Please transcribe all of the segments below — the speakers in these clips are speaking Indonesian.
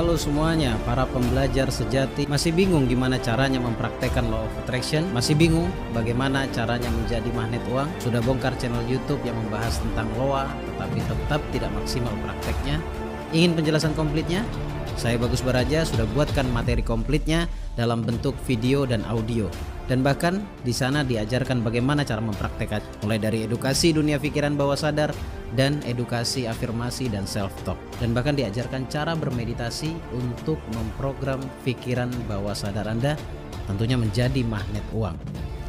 Halo semuanya, para pembelajar sejati. Masih bingung gimana caranya mempraktekkan Law of Attraction? Masih bingung bagaimana caranya menjadi magnet uang? Sudah bongkar channel YouTube yang membahas tentang LOA, tetapi tetap tidak maksimal prakteknya? Ingin penjelasan komplitnya? Saya Bagus Baraja sudah buatkan materi komplitnya dalam bentuk video dan audio. Dan bahkan di sana diajarkan bagaimana cara mempraktekkan, mulai dari edukasi dunia pikiran bawah sadar dan edukasi afirmasi dan self talk, dan bahkan diajarkan cara bermeditasi untuk memprogram pikiran bawah sadar Anda tentunya menjadi magnet uang.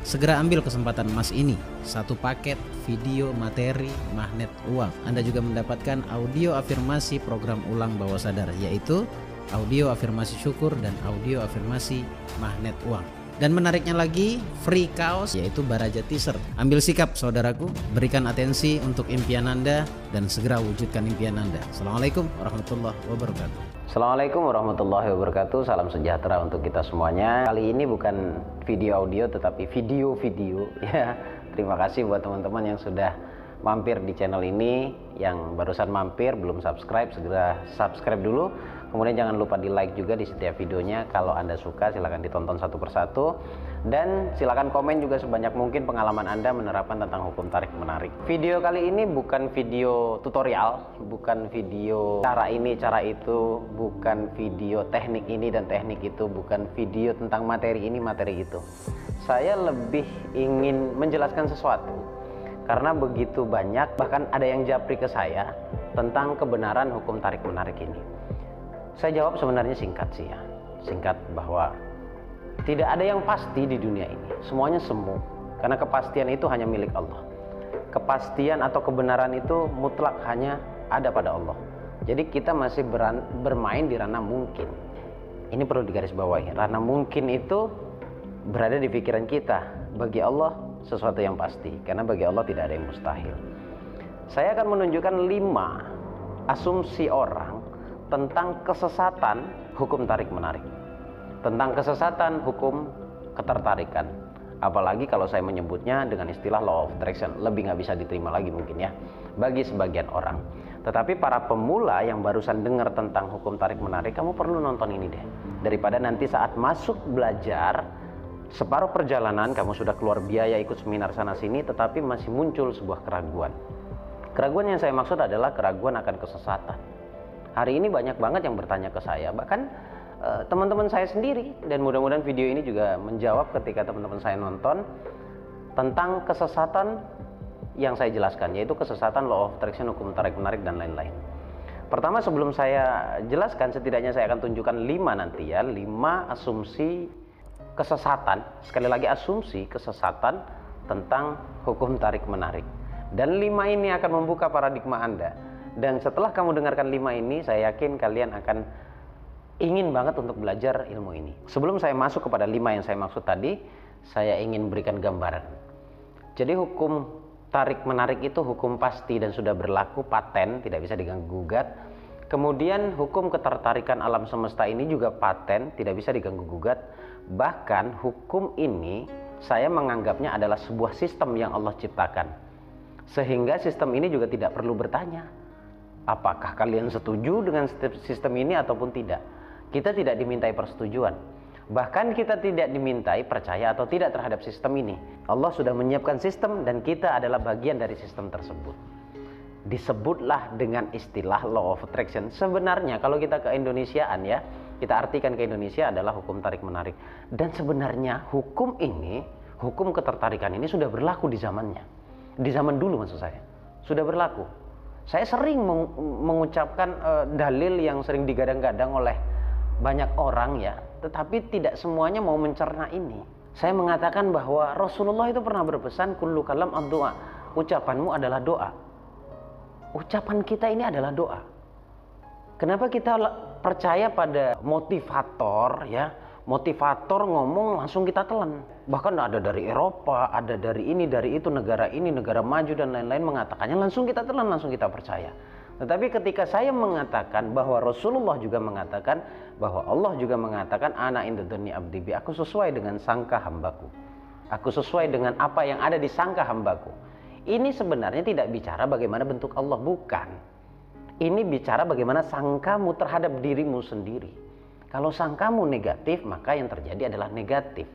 Segera ambil kesempatan emas ini, satu paket video materi magnet uang. Anda juga mendapatkan audio afirmasi program ulang bawah sadar, yaitu audio afirmasi syukur dan audio afirmasi magnet uang. Dan menariknya lagi, free kaos, yaitu Baraja Teaser. Ambil sikap saudaraku, berikan atensi untuk impian Anda dan segera wujudkan impian Anda. Assalamualaikum warahmatullahi wabarakatuh. Assalamualaikum warahmatullahi wabarakatuh. Salam sejahtera untuk kita semuanya. Kali ini bukan video audio tetapi video ya. Terima kasih buat teman-teman yang sudah mampir di channel ini. Yang barusan mampir belum subscribe, segera subscribe dulu. Kemudian jangan lupa di like juga di setiap videonya. Kalau Anda suka silahkan ditonton satu persatu. Dan silahkan komen juga sebanyak mungkin pengalaman Anda menerapkan tentang hukum tarik menarik. Video kali ini bukan video tutorial, bukan video cara ini cara itu, bukan video teknik ini dan teknik itu, bukan video tentang materi ini materi itu. Saya lebih ingin menjelaskan sesuatu. Karena begitu banyak, bahkan ada yang japri ke saya tentang kebenaran hukum tarik menarik ini. Saya jawab sebenarnya singkat sih ya. Singkat bahwa tidak ada yang pasti di dunia ini. Semuanya semu. Karena kepastian itu hanya milik Allah. Kepastian atau kebenaran itu mutlak hanya ada pada Allah. Jadi kita masih bermain di ranah mungkin. Ini perlu digarisbawahi. Ranah mungkin itu berada di pikiran kita. Bagi Allah sesuatu yang pasti. Karena bagi Allah tidak ada yang mustahil. Saya akan menunjukkan 5 asumsi orang tentang kesesatan hukum tarik menarik, tentang kesesatan hukum ketertarikan. Apalagi kalau saya menyebutnya dengan istilah law of attraction, lebih nggak bisa diterima lagi mungkin ya bagi sebagian orang. Tetapi para pemula yang barusan dengar tentang hukum tarik menarik, kamu perlu nonton ini deh, daripada nanti saat masuk belajar separuh perjalanan kamu sudah keluar biaya ikut seminar sana sini, tetapi masih muncul sebuah keraguan. Keraguan yang saya maksud adalah keraguan akan kesesatan. Hari ini banyak banget yang bertanya ke saya, bahkan teman-teman saya sendiri, dan mudah-mudahan video ini juga menjawab ketika teman-teman saya nonton tentang kesesatan yang saya jelaskan, yaitu kesesatan law of attraction, hukum tarik menarik dan lain-lain. Pertama, sebelum saya jelaskan, setidaknya saya akan tunjukkan 5 nanti ya, 5 asumsi kesesatan, sekali lagi asumsi kesesatan tentang hukum tarik menarik. Dan 5 ini akan membuka paradigma Anda. Dan setelah kamu dengarkan 5 ini, saya yakin kalian akan ingin banget untuk belajar ilmu ini. Sebelum saya masuk kepada 5 yang saya maksud tadi, saya ingin berikan gambaran. Jadi hukum tarik menarik itu hukum pasti dan sudah berlaku, paten, tidak bisa diganggu gugat. Kemudian hukum ketertarikan alam semesta ini juga paten, tidak bisa diganggu gugat. Bahkan hukum ini saya menganggapnya adalah sebuah sistem yang Allah ciptakan. Sehingga sistem ini juga tidak perlu bertanya apakah kalian setuju dengan sistem ini ataupun tidak. Kita tidak dimintai persetujuan. Bahkan kita tidak dimintai percaya atau tidak terhadap sistem ini. Allah sudah menyiapkan sistem dan kita adalah bagian dari sistem tersebut. Disebutlah dengan istilah law of attraction. Sebenarnya kalau kita ke Indonesiaan ya, kita artikan ke Indonesia adalah hukum tarik menarik. Dan sebenarnya hukum ini, hukum ketertarikan ini sudah berlaku di zamannya. Di zaman dulu maksud saya. Sudah berlaku. Saya sering mengucapkan dalil yang sering digadang-gadang oleh banyak orang ya, tetapi tidak semuanya mau mencerna ini. Saya mengatakan bahwa Rasulullah itu pernah berpesan, kullu kalam ad-doa, ucapanmu adalah doa. Ucapan kita ini adalah doa. Kenapa kita percaya pada motivator ya? Motivator ngomong langsung kita telan. Bahkan ada dari Eropa, ada dari ini, dari itu, negara ini, negara maju dan lain-lain mengatakannya, langsung kita telan, langsung kita percaya. Tetapi ketika saya mengatakan bahwa Rasulullah juga mengatakan, bahwa Allah juga mengatakan, ana inda dzanni abdi bi, aku sesuai dengan sangka hambaku. Aku sesuai dengan apa yang ada di sangka hambaku. Ini sebenarnya tidak bicara bagaimana bentuk Allah, bukan. Ini bicara bagaimana sangkamu terhadap dirimu sendiri. Kalau sangkamu negatif, maka yang terjadi adalah negatif.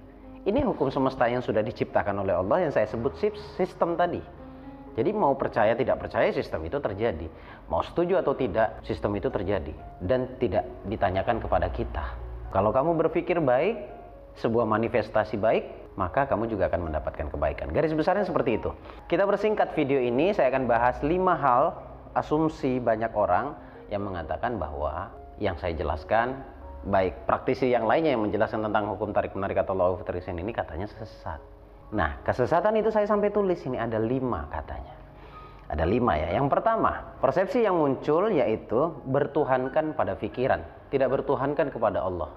Ini hukum semesta yang sudah diciptakan oleh Allah yang saya sebut sistem tadi. Jadi mau percaya tidak percaya, sistem itu terjadi. Mau setuju atau tidak, sistem itu terjadi. Dan tidak ditanyakan kepada kita. Kalau kamu berpikir baik, sebuah manifestasi baik, maka kamu juga akan mendapatkan kebaikan. Garis besarnya seperti itu. Kita bersingkat video ini, saya akan bahas 5 hal asumsi banyak orang yang mengatakan bahwa yang saya jelaskan, baik praktisi yang lainnya yang menjelaskan tentang hukum tarik menarik atau law of attraction ini katanya sesat. Nah, kesesatan itu saya sampai tulis ini ada 5 katanya. Ada 5 ya. Yang pertama, persepsi yang muncul yaitu bertuhankan pada pikiran, tidak bertuhankan kepada Allah.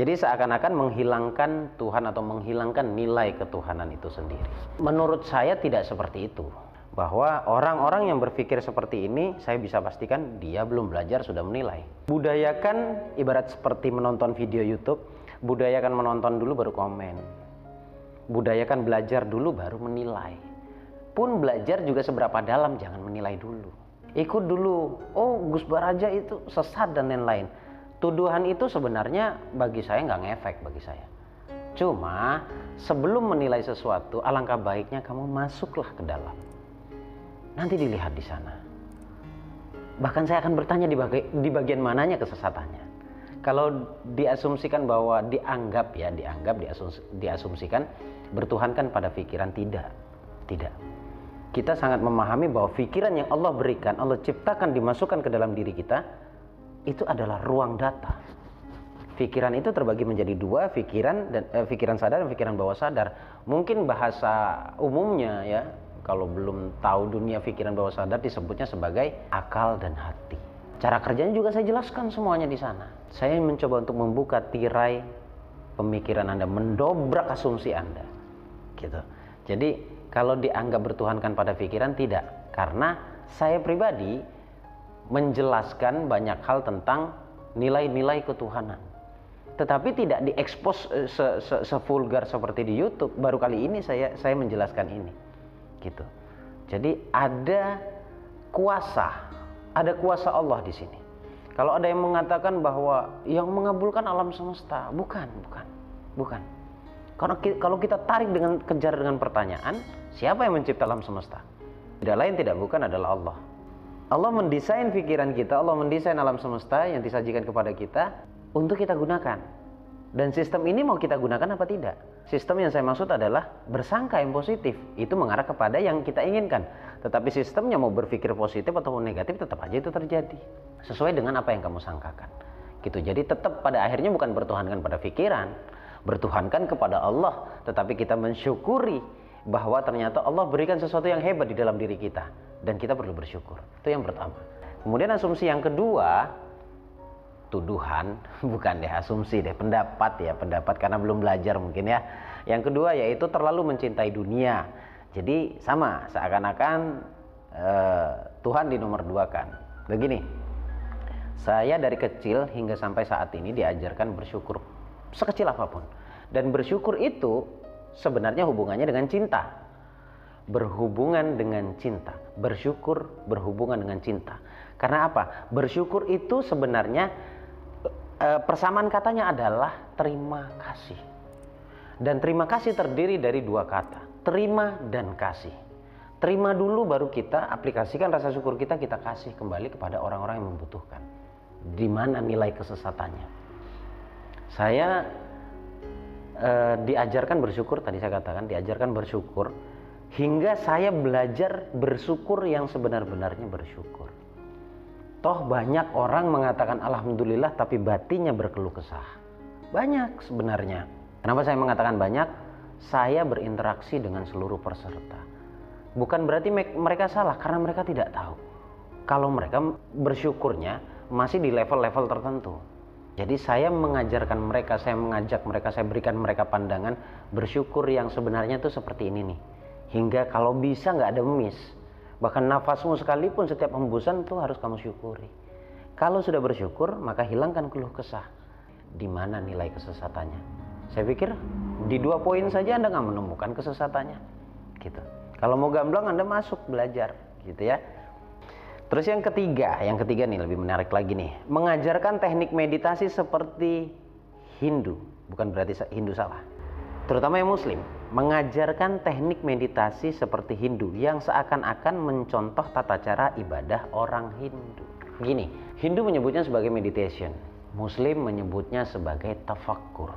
Jadi seakan-akan menghilangkan Tuhan atau menghilangkan nilai ketuhanan itu sendiri. Menurut saya tidak seperti itu. Bahwa orang-orang yang berpikir seperti ini, saya bisa pastikan dia belum belajar sudah menilai. Budayakan ibarat seperti menonton video YouTube, budayakan menonton dulu baru komen. Budayakan belajar dulu baru menilai. Pun belajar juga seberapa dalam, jangan menilai dulu. Ikut dulu, oh Gus Baraja itu sesat dan lain-lain. Tuduhan itu sebenarnya bagi saya nggak ngefek bagi saya. Cuma sebelum menilai sesuatu, alangkah baiknya kamu masuklah ke dalam. Nanti dilihat di sana. Bahkan saya akan bertanya di bagian mananya kesesatannya. Kalau diasumsikan bahwa diasumsikan bertuhankan pada pikiran, tidak. Kita sangat memahami bahwa pikiran yang Allah berikan, Allah ciptakan, dimasukkan ke dalam diri kita, itu adalah ruang data. Pikiran itu terbagi menjadi 2, pikiran sadar dan pikiran bawah sadar. Mungkin bahasa umumnya ya, kalau belum tahu dunia pikiran bawah sadar disebutnya sebagai akal dan hati. Cara kerjanya juga saya jelaskan semuanya di sana. Saya mencoba untuk membuka tirai pemikiran Anda, mendobrak asumsi Anda. Gitu. Jadi kalau dianggap bertuhankan pada pikiran, tidak. Karena saya pribadi menjelaskan banyak hal tentang nilai-nilai ketuhanan. Tetapi tidak diekspos sevulgar seperti di YouTube. Baru kali ini saya menjelaskan ini. Gitu. Jadi ada kuasa Allah di sini. Kalau ada yang mengatakan bahwa yang mengabulkan alam semesta, bukan. Karena kalau kita kejar dengan pertanyaan, siapa yang mencipta alam semesta? Tidak lain tidak bukan adalah Allah. Allah mendesain pikiran kita, Allah mendesain alam semesta yang disajikan kepada kita untuk kita gunakan. Dan sistem ini mau kita gunakan apa tidak? Sistem yang saya maksud adalah bersangka yang positif. Itu mengarah kepada yang kita inginkan. Tetapi sistemnya mau berpikir positif atau negatif, tetap aja itu terjadi. Sesuai dengan apa yang kamu sangkakan. Gitu. Jadi tetap pada akhirnya bukan bertuhankan pada pikiran. Bertuhankan kepada Allah. Tetapi kita mensyukuri bahwa ternyata Allah berikan sesuatu yang hebat di dalam diri kita. Dan kita perlu bersyukur. Itu yang pertama. Kemudian asumsi yang kedua, tuduhan, bukan deh asumsi deh, pendapat karena belum belajar mungkin ya. Yang kedua yaitu terlalu mencintai dunia. Jadi sama, seakan-akan Tuhan dinomor 2-kan. Begini, saya dari kecil hingga sampai saat ini diajarkan bersyukur sekecil apapun. Dan bersyukur itu sebenarnya hubungannya dengan cinta. Berhubungan dengan cinta. Bersyukur berhubungan dengan cinta. Karena apa? Bersyukur itu sebenarnya persamaan katanya adalah terima kasih. Dan terima kasih terdiri dari 2 kata. Terima dan kasih. Terima dulu baru kita aplikasikan rasa syukur kita kasih kembali kepada orang-orang yang membutuhkan. Di mana nilai kesesatannya? Saya diajarkan bersyukur, tadi saya katakan diajarkan bersyukur hingga saya belajar bersyukur yang sebenar-benarnya bersyukur. Toh banyak orang mengatakan alhamdulillah tapi batinnya berkeluh kesah. Banyak sebenarnya. Kenapa saya mengatakan banyak? Saya berinteraksi dengan seluruh peserta. Bukan berarti mereka salah, karena mereka tidak tahu. Kalau mereka bersyukurnya masih di level-level tertentu. Jadi saya mengajarkan mereka, saya mengajak mereka, saya berikan mereka pandangan bersyukur yang sebenarnya itu seperti ini nih. Hingga kalau bisa nggak ada miss. Bahkan nafasmu sekalipun setiap hembusan itu harus kamu syukuri. Kalau sudah bersyukur, maka hilangkan keluh kesah. Di mana nilai kesesatannya? Saya pikir di 2 poin saja Anda nggak menemukan kesesatannya. Gitu. Kalau mau gamblang Anda masuk belajar, gitu ya. Terus yang ketiga nih lebih menarik lagi nih, mengajarkan teknik meditasi seperti Hindu. Bukan berarti Hindu salah, terutama yang Muslim, mengajarkan teknik meditasi seperti Hindu yang seakan-akan mencontoh tata cara ibadah orang Hindu. Gini, Hindu menyebutnya sebagai meditation, Muslim menyebutnya sebagai tafakkur.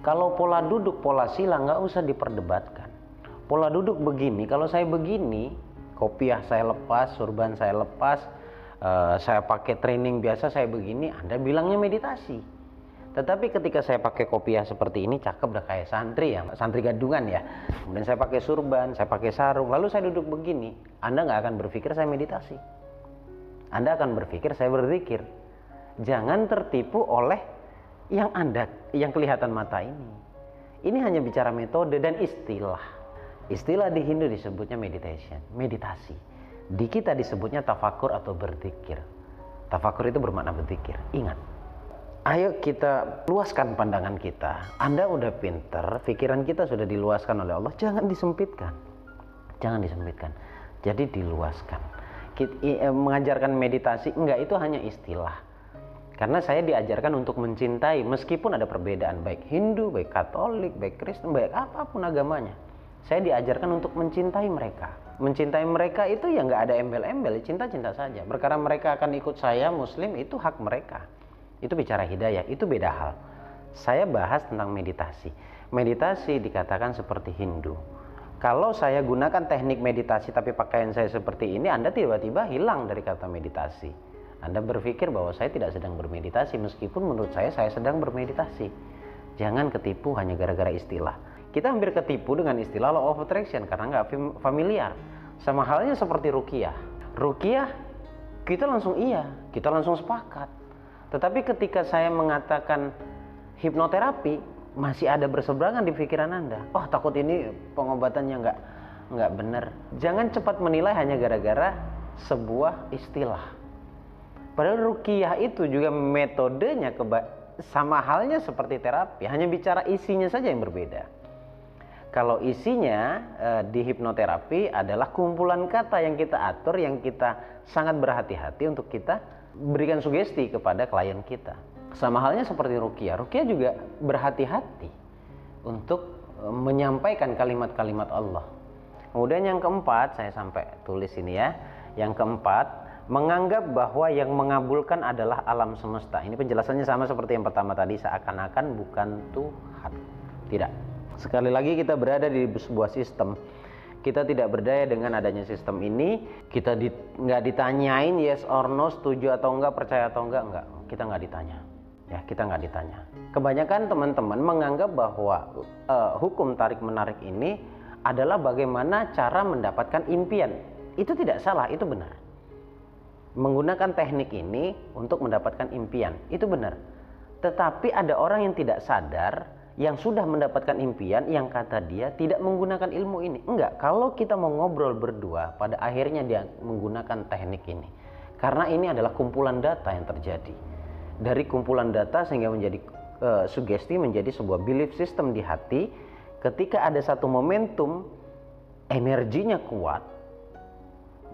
Kalau pola duduk, pola sila nggak usah diperdebatkan. Pola duduk begini, kalau saya begini, kopiah saya lepas, surban saya lepas, saya pakai training biasa saya begini, Anda bilangnya meditasi. Tetapi ketika saya pakai kopiah seperti ini, cakep dah kayak santri ya, santri gadungan ya. Kemudian saya pakai surban, saya pakai sarung, lalu saya duduk begini, Anda nggak akan berpikir saya meditasi. Anda akan berpikir saya berzikir. Jangan tertipu oleh yang kelihatan mata ini. Ini hanya bicara metode dan istilah. Istilah di Hindu disebutnya meditation, meditasi. Di kita disebutnya tafakur atau berzikir. Tafakur itu bermakna berzikir. Ingat, ayo kita luaskan pandangan kita. Anda udah pinter, pikiran kita sudah diluaskan oleh Allah. Jangan disempitkan. Jangan disempitkan. Jadi diluaskan. Mengajarkan meditasi, enggak, itu hanya istilah. Karena saya diajarkan untuk mencintai, meskipun ada perbedaan, baik Hindu, baik Katolik, baik Kristen, baik apapun agamanya. Saya diajarkan untuk mencintai mereka. Mencintai mereka itu ya nggak ada embel-embel, cinta-cinta saja. Perkara mereka akan ikut saya, Muslim, itu hak mereka. Itu bicara hidayah, itu beda hal. Saya bahas tentang meditasi. Meditasi dikatakan seperti Hindu. Kalau saya gunakan teknik meditasi tapi pakaian saya seperti ini, Anda tiba-tiba hilang dari kata meditasi. Anda berpikir bahwa saya tidak sedang bermeditasi, meskipun menurut saya sedang bermeditasi. Jangan ketipu hanya gara-gara istilah. Kita hampir ketipu dengan istilah law of attraction karena nggak familiar. Sama halnya seperti ruqyah. Ruqyah kita langsung iya, kita langsung sepakat. Tetapi ketika saya mengatakan hipnoterapi, masih ada berseberangan di pikiran Anda. Oh, takut ini pengobatannya nggak benar. Jangan cepat menilai hanya gara-gara sebuah istilah. Padahal ruqyah itu juga metodenya sama halnya seperti terapi, hanya bicara isinya saja yang berbeda. Kalau isinya di hipnoterapi adalah kumpulan kata yang kita atur, yang kita sangat berhati-hati untuk kita berikan sugesti kepada klien kita. Sama halnya seperti ruqyah. Ruqyah juga berhati-hati untuk menyampaikan kalimat-kalimat Allah. Kemudian yang keempat, saya sampai tulis ini ya. Yang keempat, menganggap bahwa yang mengabulkan adalah alam semesta. Ini penjelasannya sama seperti yang pertama tadi, seakan-akan bukan Tuhan. Tidak. Sekali lagi kita berada di sebuah sistem. Kita tidak berdaya dengan adanya sistem ini. Kita nggak ditanyain yes or no, setuju atau enggak, percaya atau enggak. Kita nggak ditanya. Ya, kita nggak ditanya. Kebanyakan teman-teman menganggap bahwa hukum tarik-menarik ini adalah bagaimana cara mendapatkan impian. Itu tidak salah, itu benar. Menggunakan teknik ini untuk mendapatkan impian, itu benar. Tetapi ada orang yang tidak sadar, yang sudah mendapatkan impian, yang kata dia tidak menggunakan ilmu ini. Enggak, kalau kita mau ngobrol berdua, pada akhirnya dia menggunakan teknik ini. Karena ini adalah kumpulan data yang terjadi. Dari kumpulan data sehingga menjadi sugesti, menjadi sebuah belief system di hati. Ketika ada satu momentum, energinya kuat,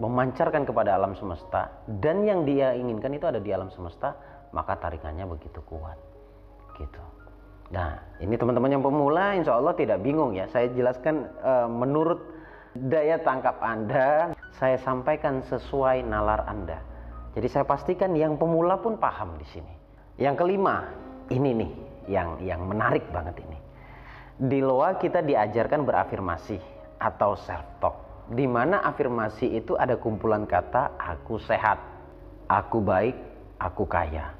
memancarkan kepada alam semesta, dan yang dia inginkan itu ada di alam semesta, maka tarikannya begitu kuat. Gitu. Nah, ini teman-teman yang pemula insya Allah tidak bingung ya. Saya jelaskan menurut daya tangkap Anda, saya sampaikan sesuai nalar Anda. Jadi saya pastikan yang pemula pun paham di sini. Yang kelima, ini nih yang menarik banget ini. Di Loa kita diajarkan berafirmasi atau self talk, di mana afirmasi itu ada kumpulan kata aku sehat, aku baik, aku kaya.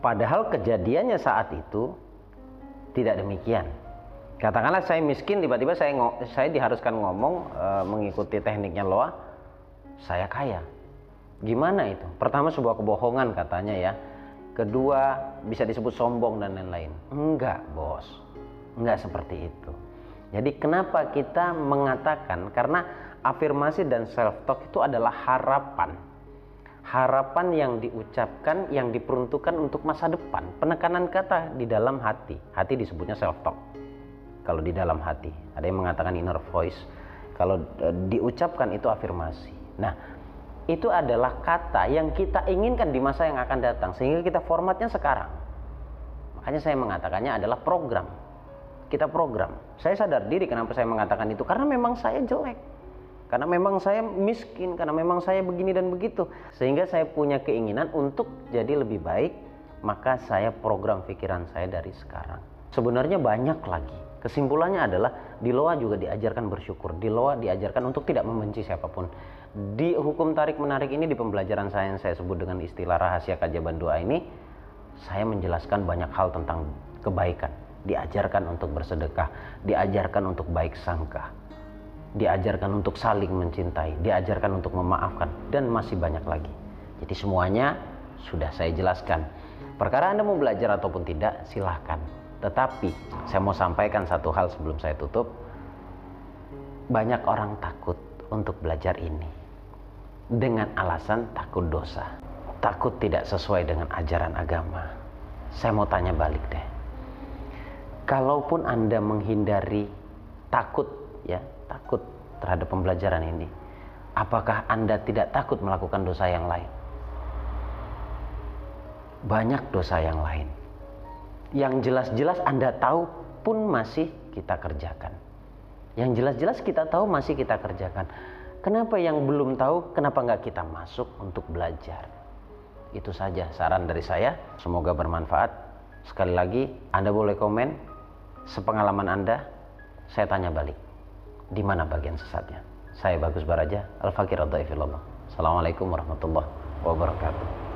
Padahal kejadiannya saat itu tidak demikian. Katakanlah saya miskin, tiba-tiba saya diharuskan ngomong mengikuti tekniknya Loa, saya kaya. Gimana itu? Pertama sebuah kebohongan katanya ya. Kedua bisa disebut sombong dan lain-lain. Enggak, bos. Enggak seperti itu. Jadi kenapa kita mengatakan? Karena afirmasi dan self-talk itu adalah harapan. Harapan yang diucapkan, yang diperuntukkan untuk masa depan. Penekanan kata di dalam hati. Hati disebutnya self-talk. Kalau di dalam hati. Ada yang mengatakan inner voice. Kalau diucapkan itu afirmasi. Nah, itu adalah kata yang kita inginkan di masa yang akan datang, sehingga kita formatnya sekarang. Makanya saya mengatakannya adalah program. Kita program. Saya sadar diri kenapa saya mengatakan itu, karena memang saya jelek, karena memang saya miskin, karena memang saya begini dan begitu, sehingga saya punya keinginan untuk jadi lebih baik. Maka saya program pikiran saya dari sekarang. Sebenarnya banyak lagi. Kesimpulannya adalah di Loa juga diajarkan bersyukur, di Loa diajarkan untuk tidak membenci siapapun. Di hukum tarik menarik ini, di pembelajaran saya yang saya sebut dengan istilah rahasia kajaban doa ini, saya menjelaskan banyak hal tentang kebaikan. Diajarkan untuk bersedekah, diajarkan untuk baik sangka, diajarkan untuk saling mencintai, diajarkan untuk memaafkan, dan masih banyak lagi. Jadi semuanya sudah saya jelaskan. Perkara Anda mau belajar ataupun tidak, silahkan. Tetapi saya mau sampaikan satu hal sebelum saya tutup. Banyak orang takut untuk belajar ini dengan alasan takut dosa, takut tidak sesuai dengan ajaran agama. Saya mau tanya balik deh. Kalaupun Anda menghindari takut terhadap pembelajaran ini, apakah Anda tidak takut melakukan dosa yang lain? Banyak dosa yang lain yang jelas-jelas Anda tahu pun masih kita kerjakan. Yang jelas-jelas kita tahu masih kita kerjakan. Kenapa yang belum tahu, kenapa nggak kita masuk untuk belajar? Itu saja saran dari saya. Semoga bermanfaat. Sekali lagi, Anda boleh komen sepengalaman Anda. Saya tanya balik, di mana bagian sesatnya? Saya Bagus Baraja, Al-Fakir Ad-Dhaifillallah. Assalamualaikum warahmatullahi wabarakatuh.